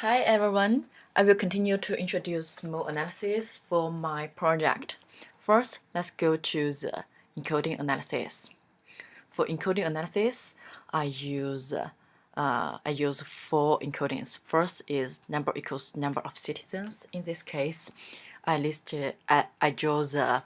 Hi everyone, I will continue to introduce mode analysis for my project. First, let's go to the encoding analysis. For encoding analysis, I use four encodings. First is number equals number of citizens. In this case, I draw the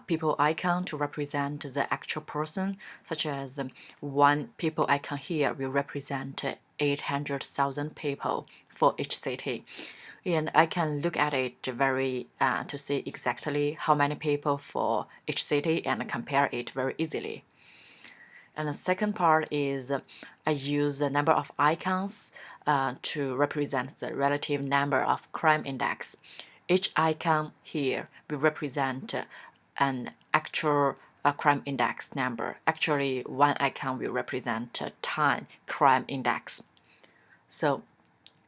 people icon to represent the actual person, such as one people icon here will represent 800,000 people for each city. And I can look at it to see exactly how many people for each city and compare it very easily. And the second part is I use the number of icons to represent the relative number of crime index. Each icon here will represent an actual crime index number. Actually, one icon will represent 10 crime index. So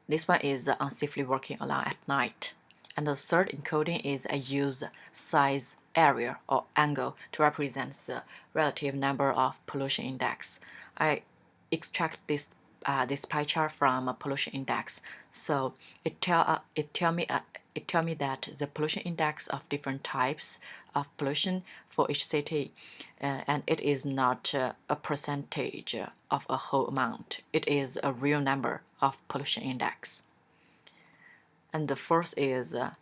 this one is unsafely working alone at night. And the third encoding is I use size, area, or angle to represent the relative number of pollution index. I extract this pie chart from a pollution index, so it tell me that the pollution index of different types of pollution for each city, and it is not a percentage of a whole amount. It is a real number of pollution index. And the fourth is the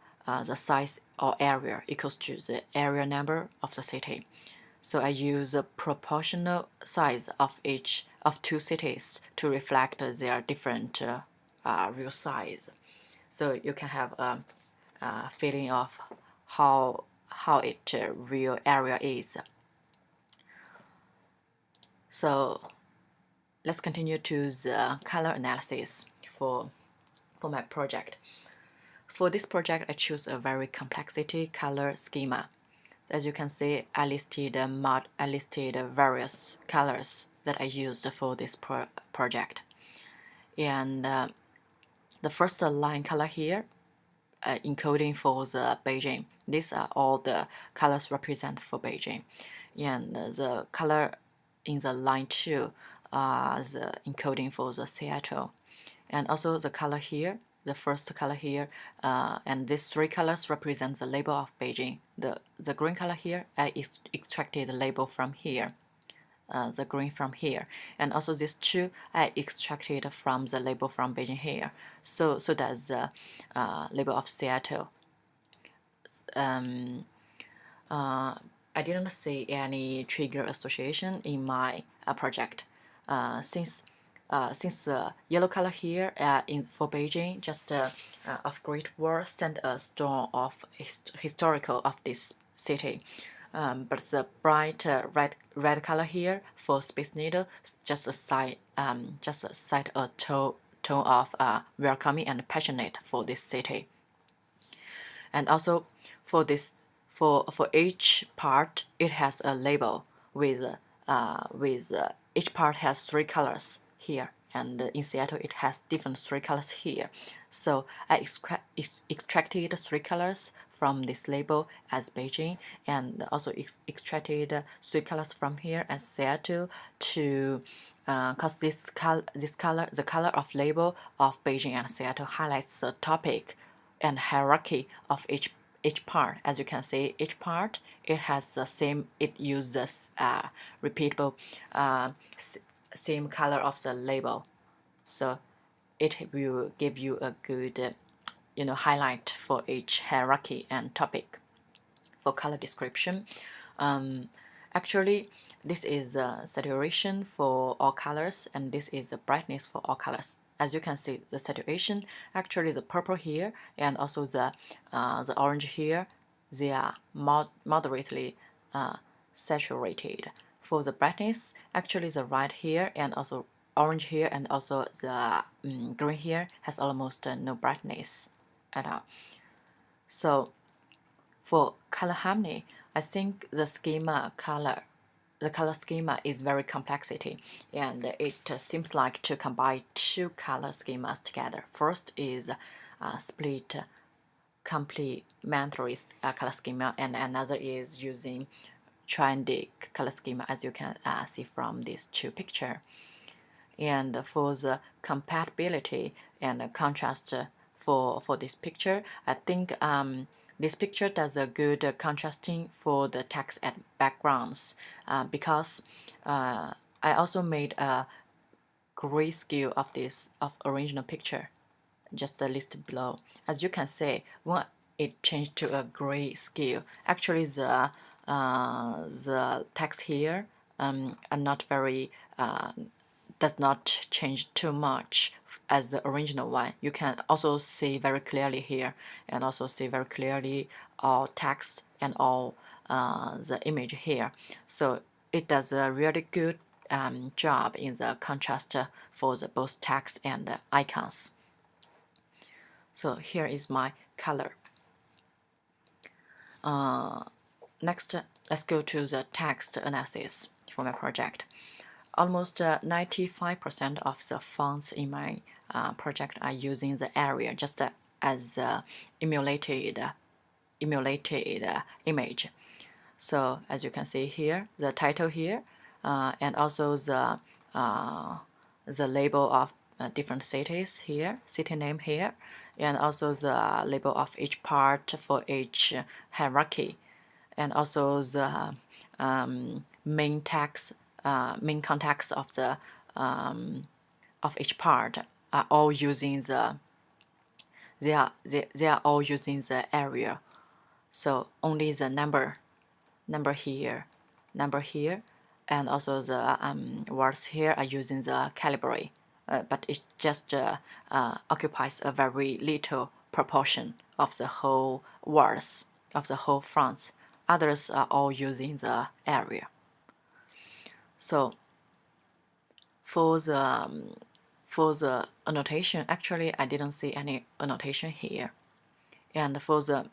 size or area equals to the area number of the city. So I use a proportional size of each of two cities to reflect their different real size. So you can have a feeling of how its real area is. So let's continue to the color analysis for my project. For this project, I choose a very complexity color schema. As you can see, I listed various colors that I used for this project. And the first line color here, encoding for the Beijing. These are all the colors represent for Beijing. And the color in the line 2 are the encoding for the Seattle. And also the color here, the first color here, and these three colors represent the label of Beijing. The green color here, I extracted the label from here, the green from here, and also these two I extracted from the label from Beijing here. So that's the label of Seattle. I didn't see any trigger association in my project, since the yellow color here for Beijing, just of Great War sent a storm of historical of this city. But the bright red color here for Space Needle just cite a tone of welcoming and passionate for this city. And also for this for each part, it has a label with each part has three colors here, and in Seattle it has different three colors here. So I extracted three colors from this label as Beijing, and also extracted three colors from here as Seattle to because the color of label of Beijing and Seattle highlights the topic and hierarchy of each part. As you can see, each part it has the same. It uses repeatable same color of the label, so it will give you a good highlight for each hierarchy and topic. For color description, actually this is a saturation for all colors, and this is a brightness for all colors. As you can see, the saturation, actually the purple here and also the orange here, they are moderately saturated. For the brightness, actually the red here and also orange here and also the green here has almost no brightness at all. So for color harmony, I think the color schema is very complexity, and it seems like to combine two color schemas together. First is split complementary color schema, and another is using triadic color schema, as you can see from these two pictures. And for the compatibility and contrast for this picture, I think this picture does a good contrasting for the text and backgrounds because I also made a grayscale of this original picture, just listed below. As you can see, when it changed to a gray scale, actually the text here are not very does not change too much as the original one. You can also see very clearly here, and also see very clearly all text and all the image here. So it does a really good job in the contrast for the both text and icons. So here is my color. Next, let's go to the text analysis for my project. Almost 95% of the fonts in my project are using the Arial just as emulated image. So as you can see here, the title here, and also the label of different cities here, city name here, and also the label of each part for each hierarchy, and also the main text, main context of the of each part are all using the they are all using the Arial. So only the number here, and also the words here are using the Calibri, but it just occupies a very little proportion of the whole words of the whole fonts. Others are all using the Arial. So for the annotation, actually I didn't see any annotation here. And for the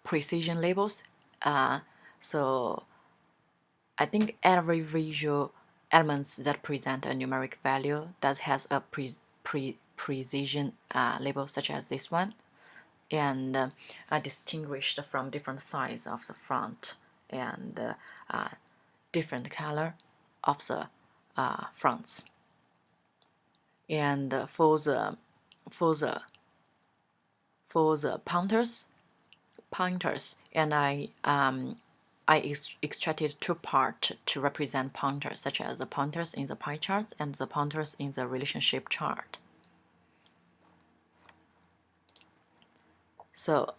precision labels, so I think every visual elements that present a numeric value does has a precision label, such as this one, and distinguished from different size of the font and different color of the fronts. And for the pointers, and I extracted two parts to represent pointers, such as the pointers in the pie charts and the pointers in the relationship chart. So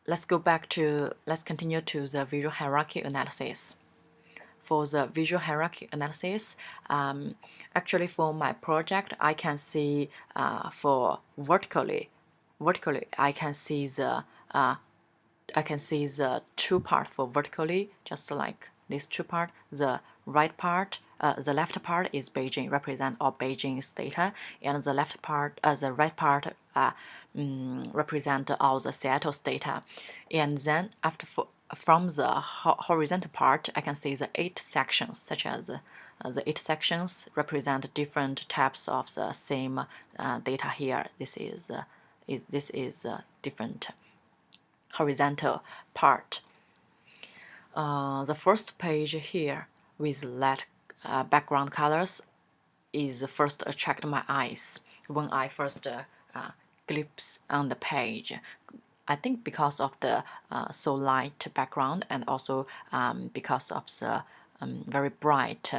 let's continue to the visual hierarchy analysis. For the visual hierarchy analysis, actually for my project, I can see for vertically, I can see the two part for vertically, just like this two part. The right part, the left part is Beijing, represent all Beijing's data, and the left part, the right part represent all the Seattle's data. And then from the horizontal part, I can see the 8 sections, such as the 8 sections represent different types of the same data here. This is different horizontal part. The first page here with light background colors is first attract my eyes when I first glimpse on the page. I think because of the so light background, and also because of the very bright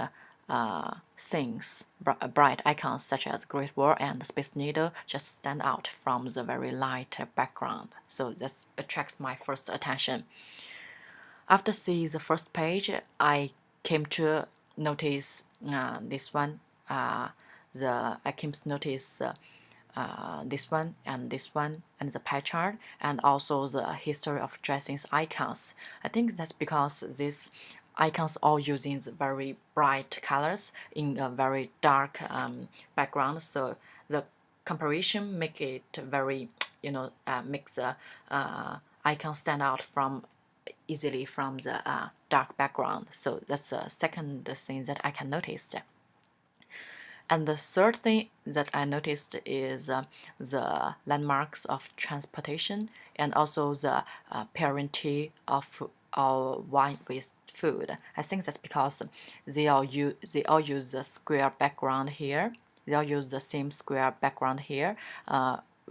things, bright icons such as Great Wall and the Space Needle just stand out from the very light background. So that attracts my first attention. After seeing the first page, I came to notice this one. I came to notice this one and the pie chart, and also the history of dressing's icons. I think that's because these icons all using the very bright colors in a very dark background. So the comparison make it very, makes the icon stand out easily from the dark background. So that's the second thing that I can notice. And the third thing that I noticed is the landmarks of transportation, and also the parenting of or wine with food. I think that's because they all use the square background here. They all use the same square background here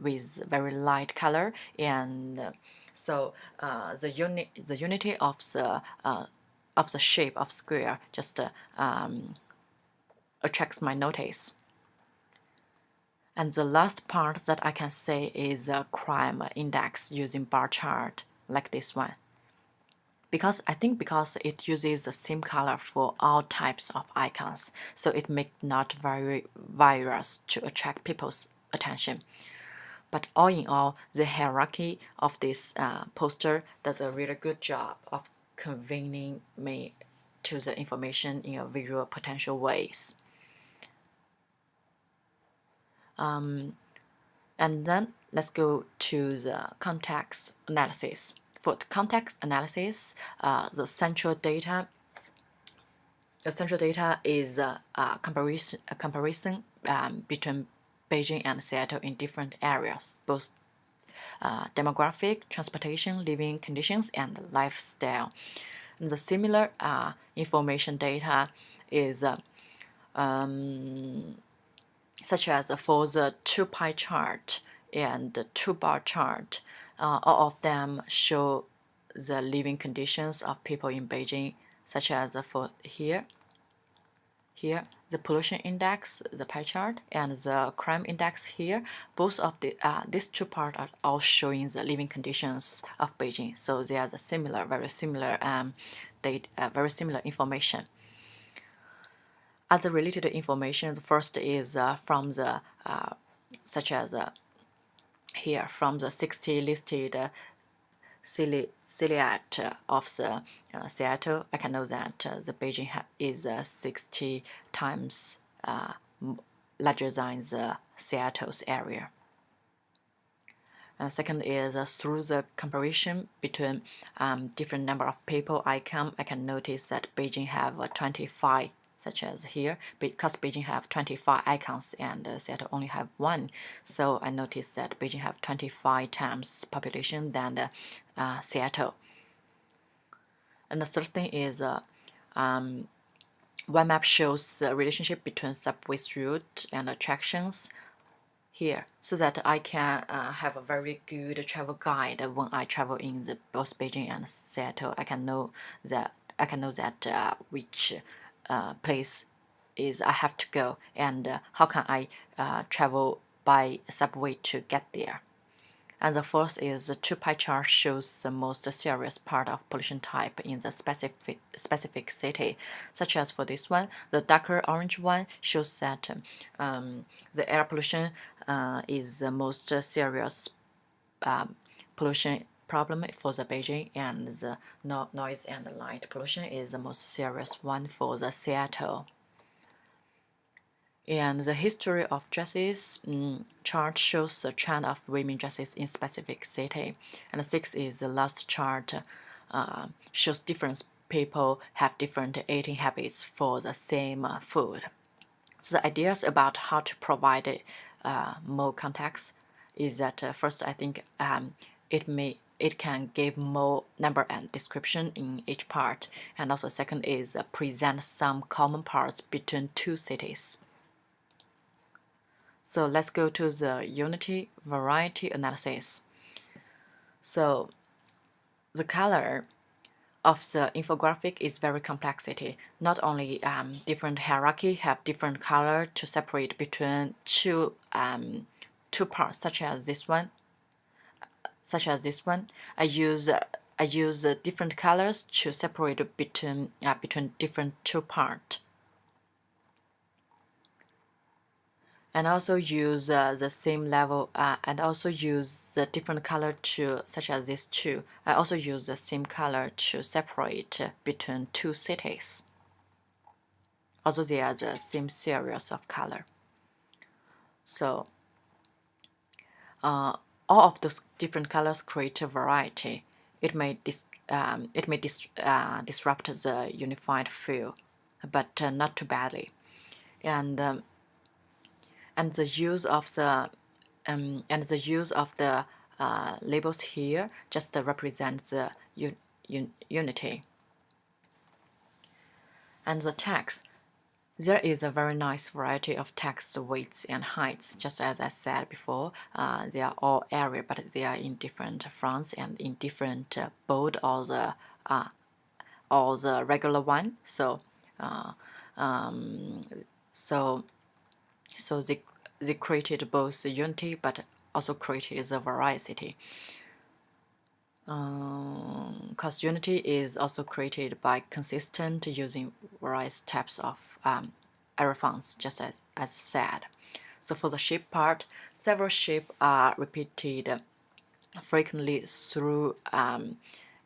with very light color, and so the unity of the shape of square just attracts my notice. And the last part that I can say is a crime index using bar chart like this one. Because it uses the same color for all types of icons, so it makes not very virus to attract people's attention. But all in all, the hierarchy of this poster does a really good job of conveying me to the information in a visual potential ways. And then let's go to the context analysis. For the context analysis, the central data is a comparison between Beijing and Seattle in different areas, both demographic, transportation, living conditions, and lifestyle. And the similar information data is such as for the 2 pie chart and the 2 bar chart. All of them show the living conditions of people in Beijing, such as for here, the pollution index, the pie chart, and the crime index here. Both of these 2 parts are all showing the living conditions of Beijing. So they are the similar, very similar very similar information. Other related information, the first is from the such as here from the 60 listed silhouette of the Seattle. I can know that the Beijing is 60 times larger than the Seattle's area. And second is through the comparison between different number of people I can notice that Beijing have 25, such as here, because Beijing have 25 icons and Seattle only have 1. So I noticed that Beijing have 25 times population than Seattle. And the third thing is one map shows the relationship between subway's route and attractions here, so that I can have a very good travel guide when I travel in both Beijing and Seattle. I can know that which place is I have to go, and how can I travel by subway to get there. And the fourth is the 2 pie chart shows the most serious part of pollution type in the specific city, such as for this one, the darker orange one shows that the air pollution is the most serious pollution problem for the Beijing, and the noise and light pollution is the most serious one for the Seattle. And the history of dresses chart shows the trend of women dresses in specific city. And the 6 is the last chart, shows different people have different eating habits for the same food. So the ideas about how to provide more context is that first I think it can give more number and description in each part, and also second is present some common parts between 2 cities. So let's go to the unity variety analysis. So the color of the infographic is very complexity. Not only different hierarchy have different color to separate between two parts, such as this one. I use different colors to separate between different 2 parts. And also use the same level, and also use the different color to, such as these 2. I also use the same color to separate between 2 cities. Also, they are the same series of color. So all of those different colors create a variety. It may disrupt the unified feel, but not too badly. And the use of the labels here just represents the unity. And the text. There is a very nice variety of text widths and heights. Just as I said before, they are all Arial, but they are in different fonts and in different bold or the regular one. So they created both unity, but also created the variety. Because unity is also created by consistent using various types of Arial fonts, just as said. So for the shape part, several shapes are repeated frequently through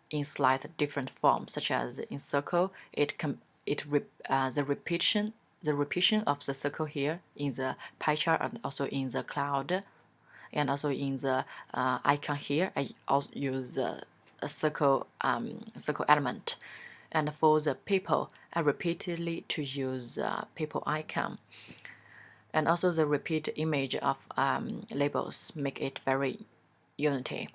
in slight different forms, such as in circle. The repetition of the circle here in the pie chart and also in the cloud. And also in the icon here, I also use a circle element. And for the people, I repeatedly to use people icon. And also the repeat image of labels make it very unity.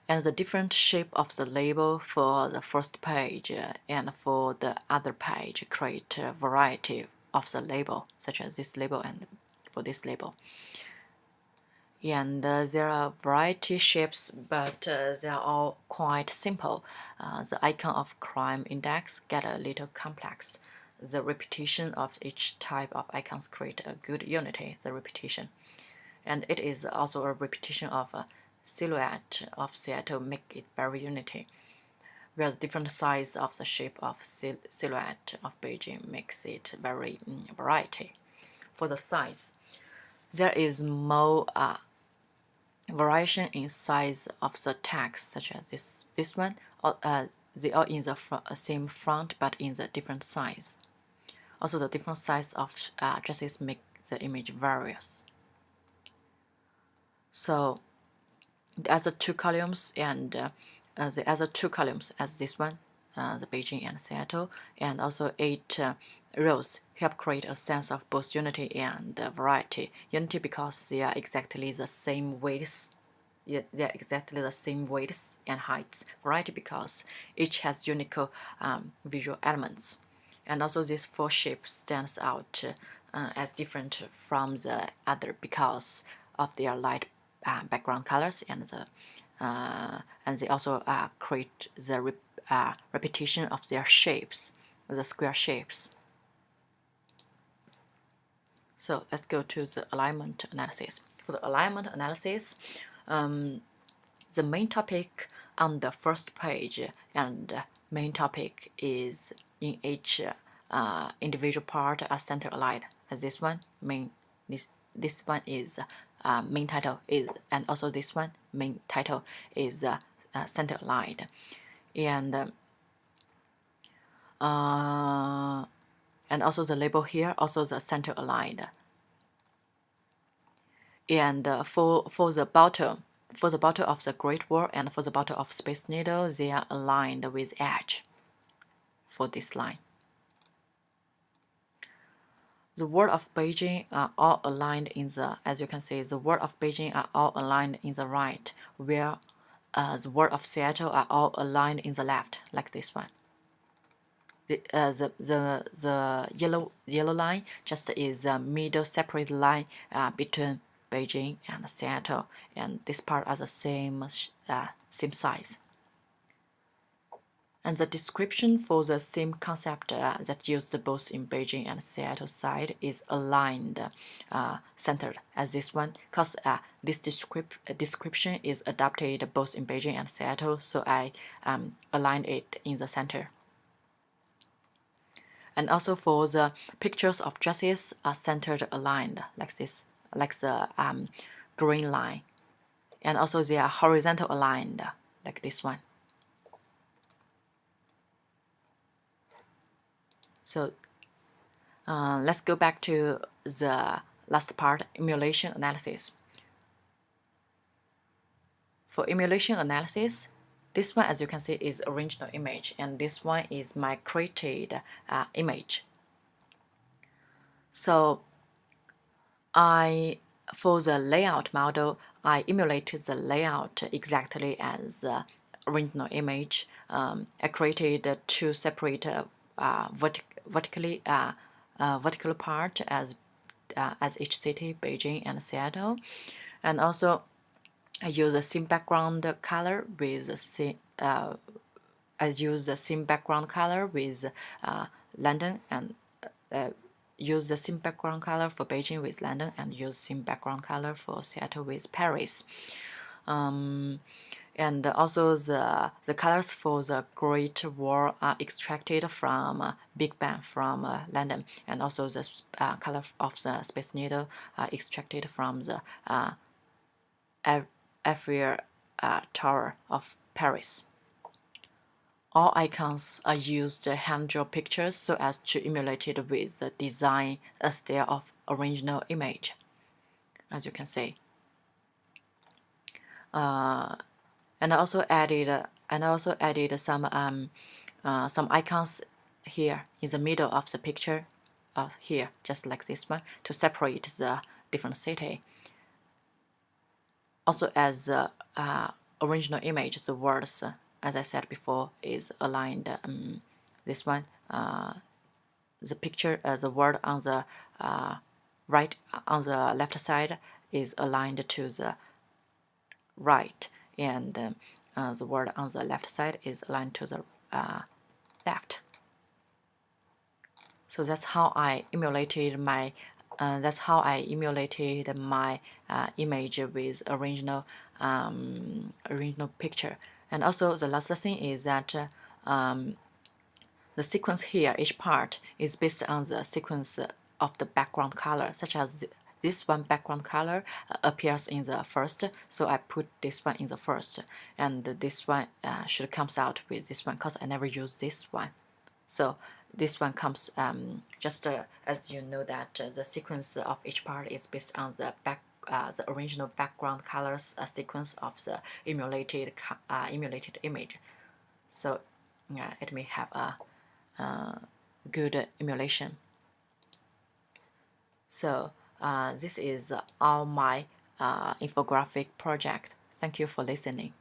And the different shape of the label for the first page and for the other page create a variety of the label, such as this label and for this label. And there are variety shapes, but they are all quite simple. The icon of crime index get a little complex. The repetition of each type of icons create a good unity, the repetition. And it is also a repetition of a silhouette of Seattle make it very unity, whereas different size of the shape of silhouette of Beijing makes it very variety. For the size, there is more variation in size of the text, such as this one. They are in the same font but in the different size. Also, the different size of dresses make the image various. So the other two columns and the other two columns as this one, the Beijing and Seattle, and also 8 rows help create a sense of both unity and variety. Unity because they are exactly the same widths. Yeah, they are exactly the same widths and heights. Variety because each has unique visual elements. And also these 4 shapes stands out as different from the other because of their light background colors and they also create the repetition of their shapes, the square shapes. So let's go to the alignment analysis. For the alignment analysis, the main topic on the first page and main topic is in each individual part are center aligned. As this one, this one is main title is, and also this one main title is center aligned, and also the label here also the center aligned. And for the bottom of the Great Wall and for the bottom of Space Needle, they are aligned with edge for this line. The word of Beijing are all aligned in the, as you can see, the word of Beijing are all aligned in the right, where the word of Seattle are all aligned in the left, like this one. The yellow line just is a middle separate line between Beijing and Seattle, and this part are the same size. And the description for the same concept that used both in Beijing and Seattle side is aligned, centered as this one, because this description is adapted both in Beijing and Seattle, so I aligned it in the center. And also for the pictures of dresses are centered aligned like this, like the green line, and also they are horizontal aligned like this one. So let's go back to the last part, emulation analysis. For emulation analysis, this one, as you can see, is original image, and this one is my created image. So for the layout model, I emulated the layout exactly as original image. I created two separate vertical part as each city, Beijing and Seattle, and also I use the same background color with London, and use the same background color for Beijing with London, and use same background color for Seattle with Paris. And also the colors for the Great Wall are extracted from Big Ben from London, and also the color of the Space Needle are extracted from the Eiffel Tower of Paris. All icons are used hand-drawn pictures so as to emulate it with the design style of original image, as you can see. And I also added some icons here in the middle of the picture, here, just like this one, to separate the different city. Also, as original image, the words, as I said before, is aligned. This one, the picture, the word on the right, on the left side is aligned to the right, and the word on the left side is aligned to the left. So that's how I emulated my image with original picture. And also the last thing is that the sequence here, each part is based on the sequence of the background color, such as this one background color appears in the first, so I put this one in the first, and this one should comes out with this one because I never use this one. So this one comes just as you know that the sequence of each part is based on the original background colors sequence of the emulated image. So it may have a good emulation. So this is all my infographic project. Thank you for listening.